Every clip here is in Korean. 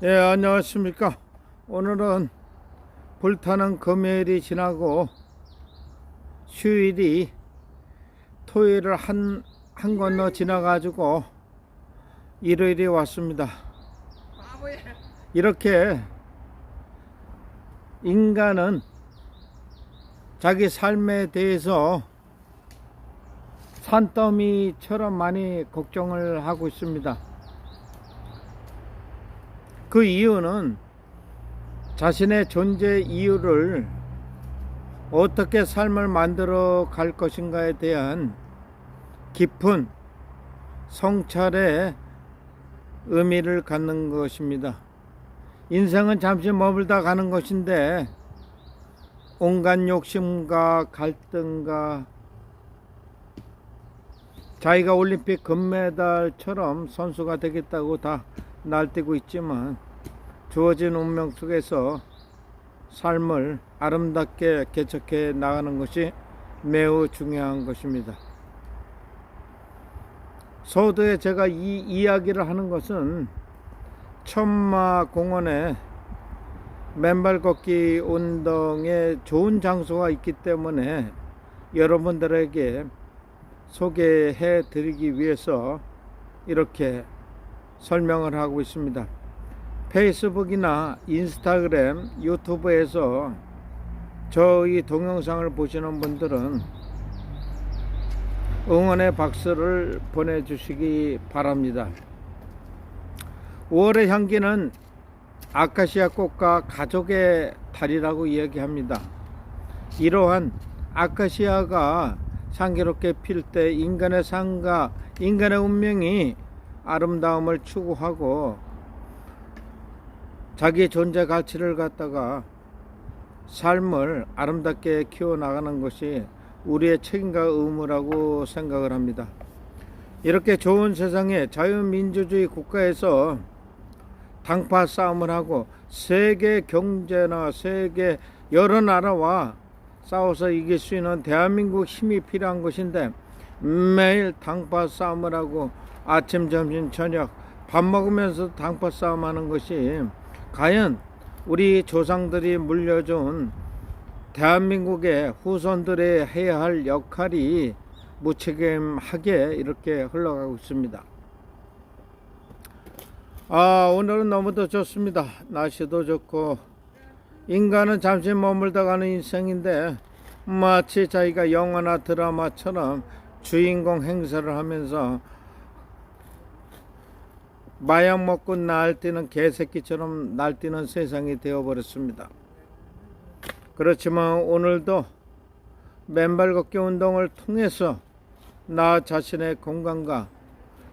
예, 안녕하십니까. 오늘은 불타는 금요일이 지나고 휴일이 토요일을 한 건너 지나가지고 일요일이 왔습니다. 이렇게 인간은 자기 삶에 대해서 산더미처럼 많이 걱정을 하고 있습니다. 그 이유는 자신의 존재 이유를 어떻게 삶을 만들어 갈 것인가에 대한 깊은 성찰의 의미를 갖는 것입니다. 인생은 잠시 머물다 가는 것인데 온갖 욕심과 갈등과 자기가 올림픽 금메달처럼 선수가 되겠다고 다 날뛰고 있지만 주어진 운명 속에서 삶을 아름답게 개척해 나가는 것이 매우 중요한 것입니다. 서두에 제가 이 이야기를 하는 것은 천마공원에 맨발 걷기 운동에 좋은 장소가 있기 때문에 여러분들에게 소개해 드리기 위해서 이렇게 설명을 하고 있습니다. 페이스북이나 인스타그램, 유튜브에서 저희 동영상을 보시는 분들은 응원의 박수를 보내주시기 바랍니다. 5월의 향기는 아카시아 꽃과 가족의 달이라고 이야기합니다. 이러한 아카시아가 향기롭게 필 때 인간의 삶과 인간의 운명이 아름다움을 추구하고 자기 존재 가치를 갖다가 삶을 아름답게 키워나가는 것이 우리의 책임과 의무라고 생각을 합니다. 이렇게 좋은 세상에 자유민주주의 국가에서 당파 싸움을 하고 세계 경제나 세계 여러 나라와 싸워서 이길 수 있는 대한민국 힘이 필요한 것인데 매일 당파 싸움을 하고 아침, 점심, 저녁 밥 먹으면서 당파 싸움하는 것이 과연 우리 조상들이 물려준 대한민국의 후손들이 해야 할 역할이 무책임하게 이렇게 흘러가고 있습니다. 오늘은 너무도 좋습니다. 날씨도 좋고 인간은 잠시 머물다 가는 인생인데 마치 자기가 영화나 드라마처럼 주인공 행세를 하면서 마약 먹고 날뛰는 개새끼처럼 날뛰는 세상이 되어버렸습니다. 그렇지만 오늘도 맨발 걷기 운동을 통해서 나 자신의 건강과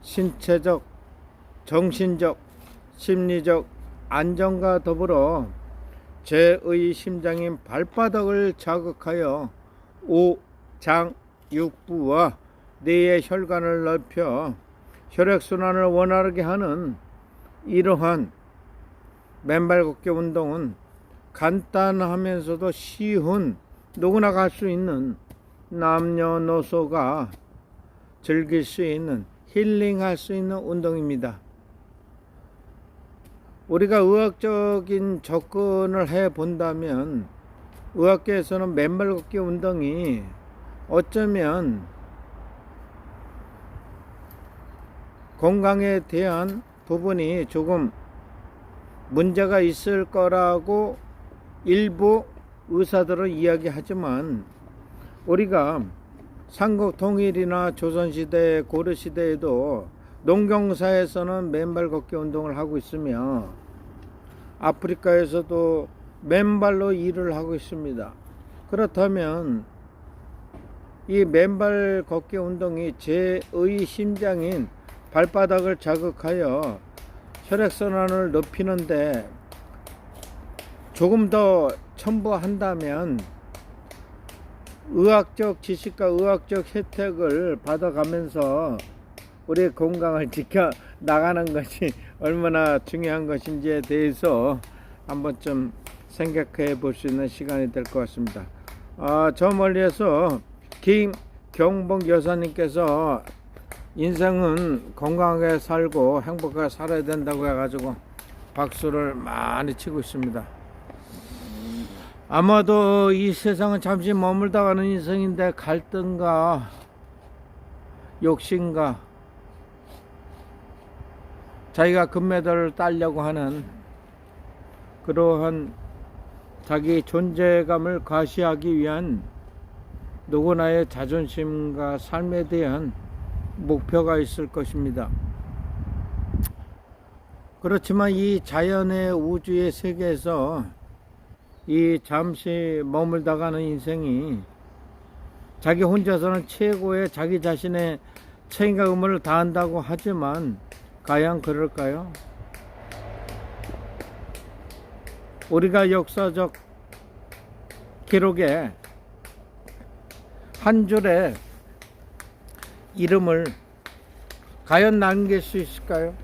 신체적, 정신적, 심리적 안정과 더불어 제의 심장인 발바닥을 자극하여 오, 장, 육부와 뇌의 혈관을 넓혀 혈액순환을 원활하게 하는 이러한 맨발 걷기 운동은 간단하면서도 쉬운 누구나 갈 수 있는 남녀노소가 즐길 수 있는 힐링할 수 있는 운동입니다. 우리가 의학적인 접근을 해 본다면 의학계에서는 맨발 걷기 운동이 어쩌면 건강에 대한 부분이 조금 문제가 있을 거라고 일부 의사들은 이야기하지만 우리가 삼국 통일이나 조선시대, 고려시대에도 농경사에서는 맨발 걷기 운동을 하고 있으며 아프리카에서도 맨발로 일을 하고 있습니다. 그렇다면 이 맨발 걷기 운동이 제의 심장인 발바닥을 자극하여 혈액순환을 높이는데 조금 더 첨부한다면 의학적 지식과 의학적 혜택을 받아가면서 우리의 건강을 지켜 나가는 것이 얼마나 중요한 것인지에 대해서 한번쯤 생각해 볼 수 있는 시간이 될 것 같습니다. 저 멀리에서 김경복 여사님께서 인생은 건강하게 살고 행복하게 살아야 된다고 해가지고 박수를 많이 치고 있습니다. 아마도 이 세상은 잠시 머물다 가는 인생인데 갈등과 욕심과 자기가 금메달을 따려고 하는 그러한 자기 존재감을 과시하기 위한 누구나의 자존심과 삶에 대한 목표가 있을 것입니다. 그렇지만 이 자연의 우주의 세계에서 이 잠시 머물다 가는 인생이 자기 혼자서는 최고의 자기 자신의 책임과 의무를 다한다고 하지만 과연 그럴까요? 우리가 역사적 기록에 한 줄의 이름을 과연 남길 수 있을까요?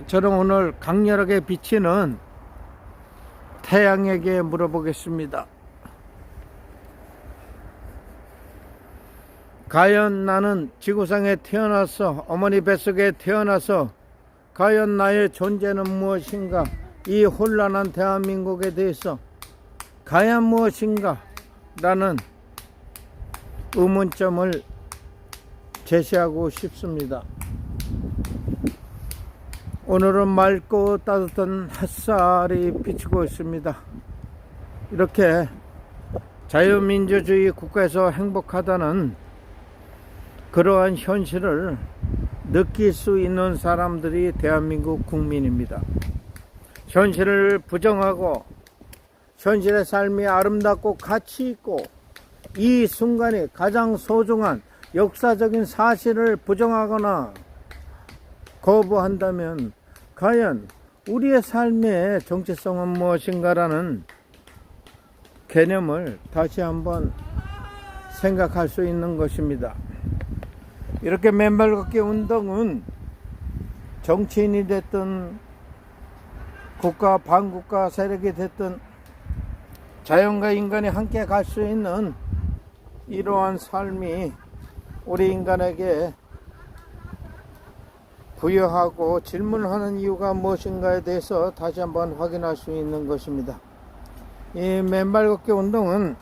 저는 오늘 강렬하게 비치는 태양에게 물어보겠습니다. 과연 나는 지구상에 태어나서 어머니 뱃속에 태어나서 과연 나의 존재는 무엇인가? 이 혼란한 대한민국에 대해서 과연 무엇인가? 라는 의문점을 제시하고 싶습니다. 오늘은 맑고 따뜻한 햇살이 비치고 있습니다. 이렇게 자유민주주의 국가에서 행복하다는 그러한 현실을 느낄 수 있는 사람들이 대한민국 국민입니다. 현실을 부정하고 현실의 삶이 아름답고 가치 있고 이 순간이 가장 소중한 역사적인 사실을 부정하거나 거부한다면 과연 우리의 삶의 정체성은 무엇인가라는 개념을 다시 한번 생각할 수 있는 것입니다. 이렇게 맨발 걷기 운동은 정치인이 됐든 국가 반국가 세력이 됐든 자연과 인간이 함께 갈 수 있는 이러한 삶이 우리 인간에게 부여하고 질문하는 이유가 무엇인가에 대해서 다시 한번 확인할 수 있는 것입니다. 이 맨발 걷기 운동은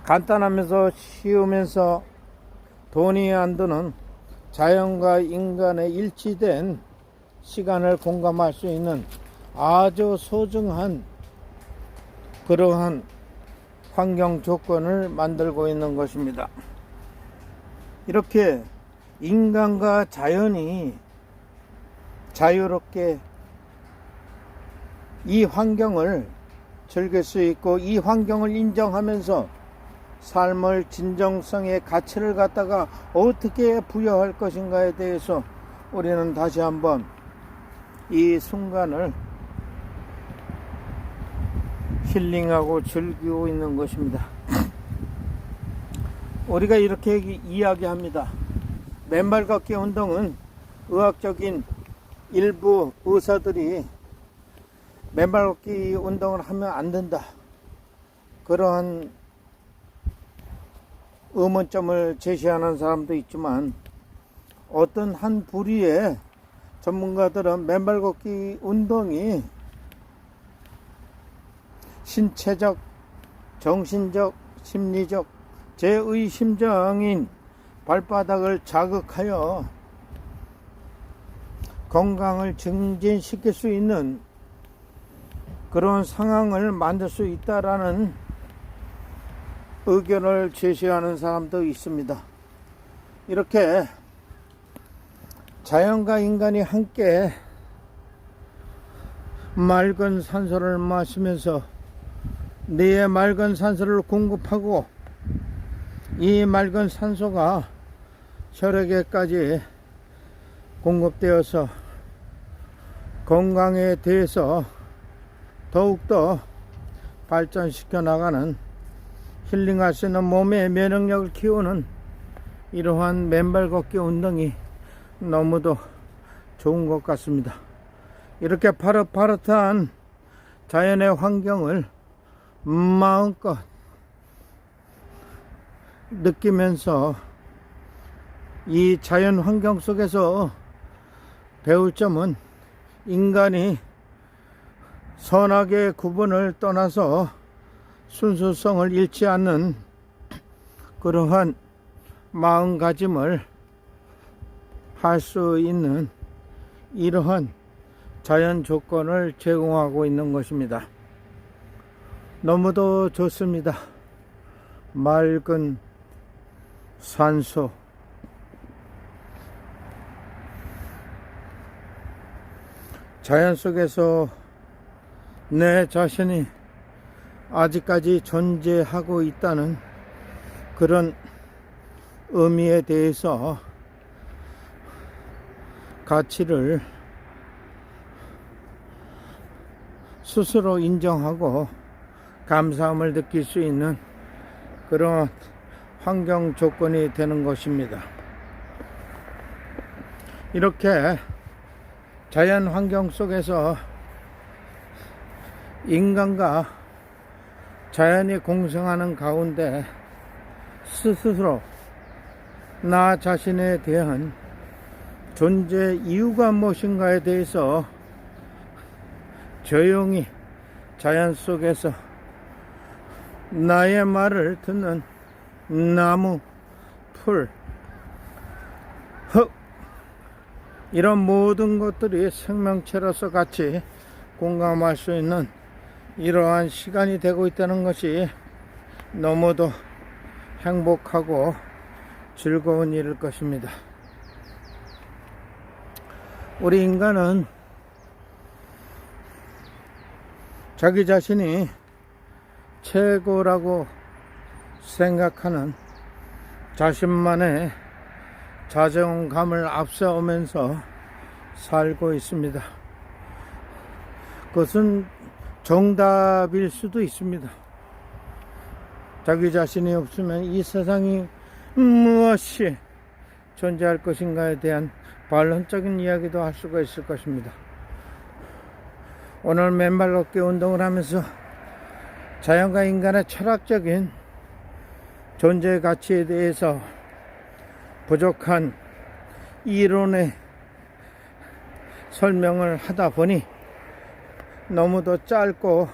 간단하면서 쉬우면서 돈이 안 드는 자연과 인간의 일치된 시간을 공감할 수 있는 아주 소중한 그러한 환경 조건을 만들고 있는 것입니다. 이렇게 인간과 자연이 자유롭게 이 환경을 즐길 수 있고 이 환경을 인정하면서 삶을 진정성의 가치를 갖다가 어떻게 부여할 것인가에 대해서 우리는 다시 한번 이 순간을 힐링하고 즐기고 있는 것입니다. 우리가 이렇게 이야기합니다. 맨발 걷기 운동은 의학적인 일부 의사들이 맨발 걷기 운동을 하면 안 된다, 그러한 의문점을 제시하는 사람도 있지만 어떤 한 부류의 전문가들은 맨발 걷기 운동이 신체적, 정신적, 심리적, 제의심정인 발바닥을 자극하여 건강을 증진시킬 수 있는 그런 상황을 만들 수 있다라는 의견을 제시하는 사람도 있습니다. 이렇게 자연과 인간이 함께 맑은 산소를 마시면서 뇌에 맑은 산소를 공급하고 이 맑은 산소가 혈액에까지 공급되어서 건강에 대해서 더욱더 발전시켜 나가는, 힐링할 수 있는 몸의 면역력을 키우는 이러한 맨발 걷기 운동이 너무도 좋은 것 같습니다. 이렇게 파릇파릇한 자연의 환경을 마음껏 느끼면서 이 자연 환경 속에서 배울 점은 인간이 선악의 구분을 떠나서 순수성을 잃지 않는 그러한 마음가짐을 할 수 있는 이러한 자연 조건을 제공하고 있는 것입니다. 너무도 좋습니다. 맑은 산소, 자연 속에서 내 자신이 아직까지 존재하고 있다는 그런 의미에 대해서 가치를 스스로 인정하고 감사함을 느낄 수 있는 그런 환경 조건이 되는 것입니다. 이렇게 자연 환경 속에서 인간과 자연이 공생하는 가운데 스스로 나 자신에 대한 존재 이유가 무엇인가에 대해서 조용히 자연 속에서 나의 말을 듣는 나무, 풀, 흙, 이런 모든 것들이 생명체로서 같이 공감할 수 있는 이러한 시간이 되고 있다는 것이 너무도 행복하고 즐거운 일일 것입니다. 우리 인간은 자기 자신이 최고라고 생각하는 자신만의 자존감을 앞세우면서 살고 있습니다. 그것은 정답일 수도 있습니다. 자기 자신이 없으면 이 세상이 무엇이 존재할 것인가에 대한 반론적인 이야기도 할 수가 있을 것입니다. 오늘 맨발 걷기 운동을 하면서 자연과 인간의 철학적인 존재 가치에 대해서 부족한 이론의 설명을 하다 보니 너무도 짧고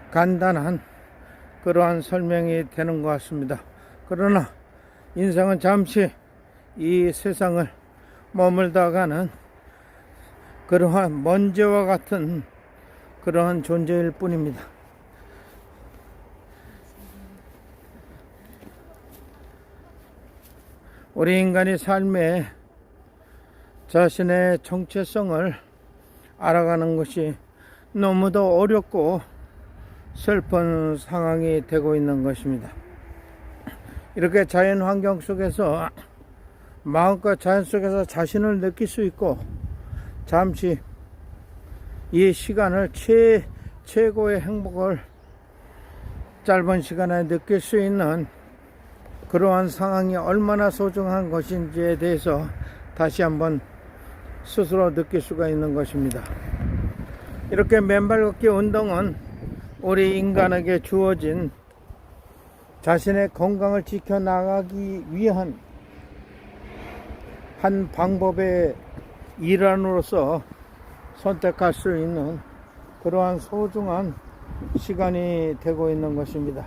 간단한 그러한 설명이 되는 것 같습니다. 그러나 인생은 잠시 이 세상을 머물다가는 그러한 먼지와 같은 그러한 존재일 뿐입니다. 우리 인간이 삶에 자신의 정체성을 알아가는 것이 너무도 어렵고 슬픈 상황이 되고 있는 것입니다. 이렇게 자연 환경 속에서 마음껏 자연 속에서 자신을 느낄 수 있고 잠시 이 시간을 최고의 행복을 짧은 시간에 느낄 수 있는 그러한 상황이 얼마나 소중한 것인지에 대해서 다시 한번 스스로 느낄 수가 있는 것입니다. 이렇게 맨발 걷기 운동은 우리 인간에게 주어진 자신의 건강을 지켜나가기 위한 한 방법의 일환으로서 선택할 수 있는 그러한 소중한 시간이 되고 있는 것입니다.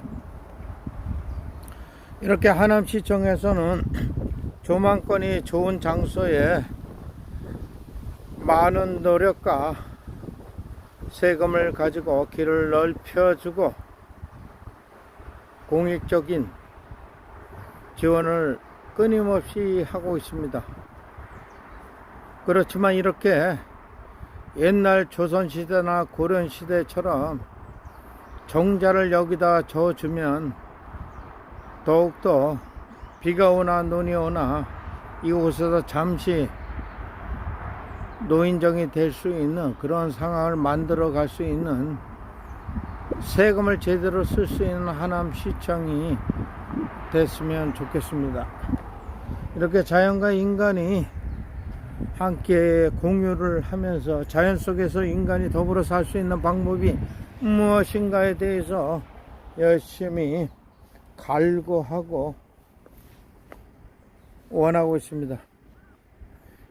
이렇게 하남시청에서는 조망권이 좋은 장소에 많은 노력과 세금을 가지고 길을 넓혀주고 공익적인 지원을 끊임없이 하고 있습니다. 그렇지만 이렇게 옛날 조선시대나 고려시대처럼 정자를 여기다 져주면 더욱더 비가 오나 눈이 오나 이곳에서 잠시 노인정이 될 수 있는 그런 상황을 만들어 갈 수 있는 세금을 제대로 쓸 수 있는 하남시청이 됐으면 좋겠습니다. 이렇게 자연과 인간이 함께 공유를 하면서 자연 속에서 인간이 더불어 살 수 있는 방법이 무엇인가에 대해서 열심히 갈구하고 원하고 있습니다.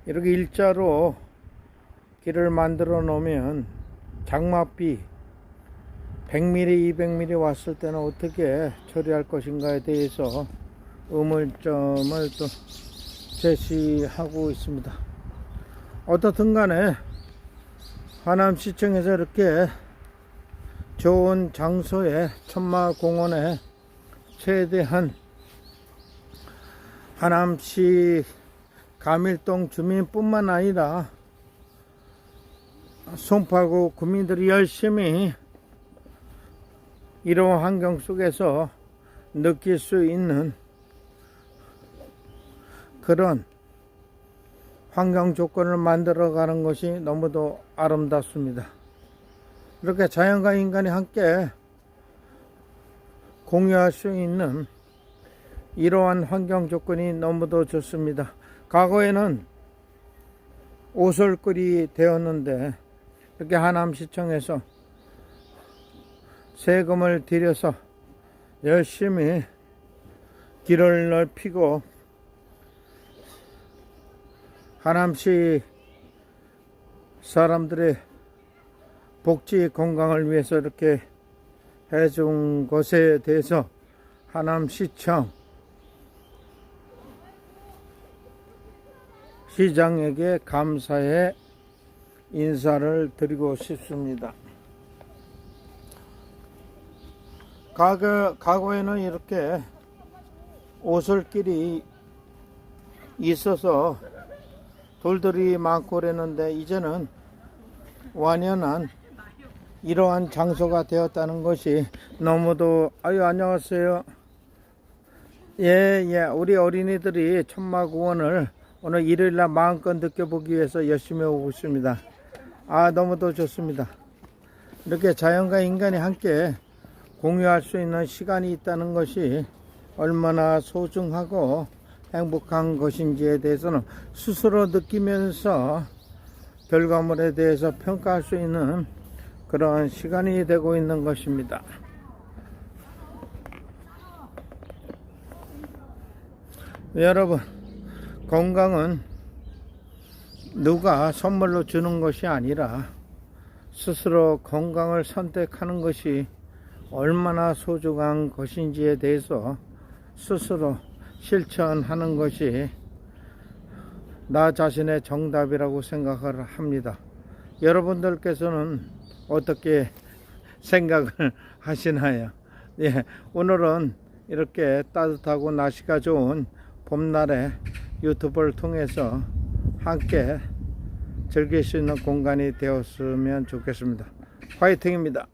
이렇게 일자로 길을 만들어 놓으면 장맛비 100mm, 200mm 왔을 때는 어떻게 처리할 것인가에 대해서 의문점을 또 제시하고 있습니다. 어떻든 간에 하남시청에서 이렇게 좋은 장소에 천마공원에 최대한 하남시 가밀동 주민뿐만 아니라 송파구 구민들이 열심히 이런 환경 속에서 느낄 수 있는 그런 환경 조건을 만들어 가는 것이 너무도 아름답습니다. 이렇게 자연과 인간이 함께 공유할 수 있는 이러한 환경 조건이 너무도 좋습니다. 과거에는 오솔길이 되었는데 이렇게 하남시청에서 세금을 들여서 열심히 길을 넓히고 하남시 사람들의 복지 건강을 위해서 이렇게 해준 것에 대해서 하남시청 시장에게 감사의 인사를 드리고 싶습니다. 과거에는 이렇게 오솔길이 있어서 돌들이 많고 그랬는데 이제는 완연한 이러한 장소가 되었다는 것이 너무도 안녕하세요. 예, 우리 어린이들이 천마공원을 오늘 일요일날 마음껏 느껴보기 위해서 열심히 오고 있습니다. 너무도 좋습니다. 이렇게 자연과 인간이 함께 공유할 수 있는 시간이 있다는 것이 얼마나 소중하고 행복한 것인지에 대해서는 스스로 느끼면서 결과물에 대해서 평가할 수 있는 그런 시간이 되고 있는 것입니다. 여러분, 건강은 누가 선물로 주는 것이 아니라 스스로 건강을 선택하는 것이 얼마나 소중한 것인지에 대해서 스스로 실천하는 것이 나 자신의 정답이라고 생각을 합니다. 여러분들께서는 어떻게 생각을 하시나요? 오늘은 이렇게 따뜻하고 날씨가 좋은 봄날에 유튜브를 통해서 함께 즐길 수 있는 공간이 되었으면 좋겠습니다. 화이팅입니다.